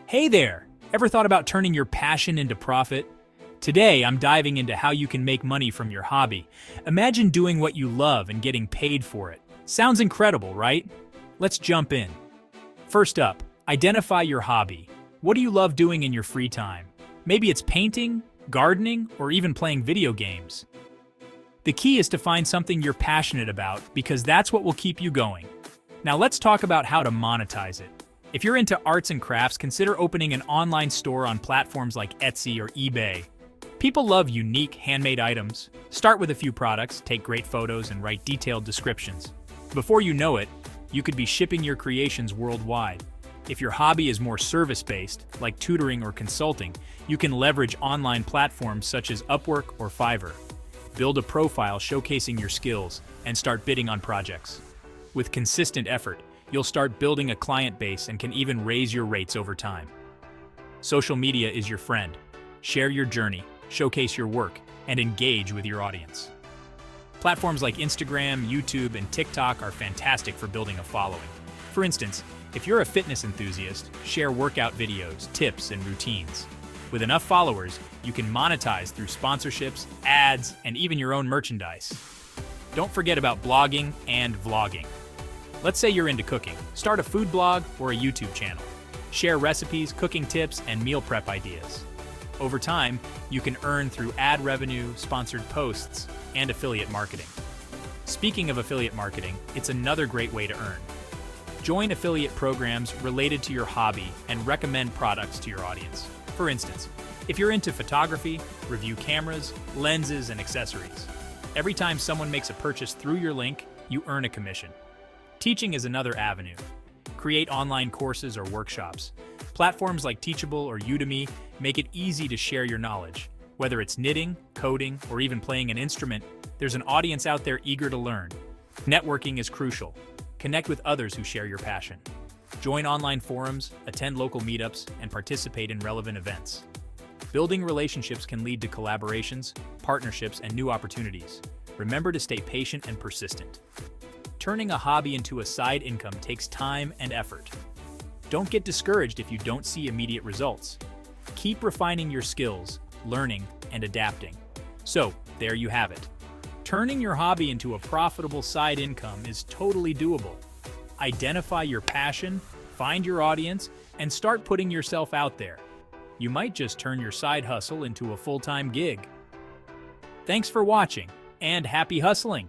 Hey there! Ever thought about turning your passion into profit? Today, I'm diving into how you can make money from your hobby. Imagine doing what you love and getting paid for it. Sounds incredible, right? Let's jump in. First up, identify your hobby. What do you love doing in your free time? Maybe it's painting, gardening, or even playing video games. The key is to find something you're passionate about because that's what will keep you going. Now let's talk about how to monetize it. If you're into arts and crafts, consider opening an online store on platforms like Etsy or eBay. People love unique, handmade items. Start with a few products, take great photos, and write detailed descriptions. Before you know it, you could be shipping your creations worldwide. If your hobby is more service-based, like tutoring or consulting, you can leverage online platforms such as Upwork or Fiverr. Build a profile showcasing your skills and start bidding on projects. With consistent effort, you'll start building a client base and can even raise your rates over time. Social media is your friend. Share your journey, showcase your work, and engage with your audience. Platforms like Instagram, YouTube, and TikTok are fantastic for building a following. For instance, if you're a fitness enthusiast, share workout videos, tips, and routines. With enough followers, you can monetize through sponsorships, ads, and even your own merchandise. Don't forget about blogging and vlogging. Let's say you're into cooking. Start a food blog or a YouTube channel. Share recipes, cooking tips, and meal prep ideas. Over time, you can earn through ad revenue, sponsored posts, and affiliate marketing. Speaking of affiliate marketing, it's another great way to earn. Join affiliate programs related to your hobby and recommend products to your audience. For instance, if you're into photography, review cameras, lenses, and accessories. Every time someone makes a purchase through your link, you earn a commission. Teaching is another avenue. Create online courses or workshops. Platforms like Teachable or Udemy make it easy to share your knowledge. Whether it's knitting, coding, or even playing an instrument, there's an audience out there eager to learn. Networking is crucial. Connect with others who share your passion. Join online forums, attend local meetups, and participate in relevant events. Building relationships can lead to collaborations, partnerships, and new opportunities. Remember to stay patient and persistent. Turning a hobby into a side income takes time and effort. Don't get discouraged if you don't see immediate results. Keep refining your skills, learning, and adapting. So, there you have it. Turning your hobby into a profitable side income is totally doable. Identify your passion, find your audience, and start putting yourself out there. You might just turn your side hustle into a full-time gig. Thanks for watching, and happy hustling!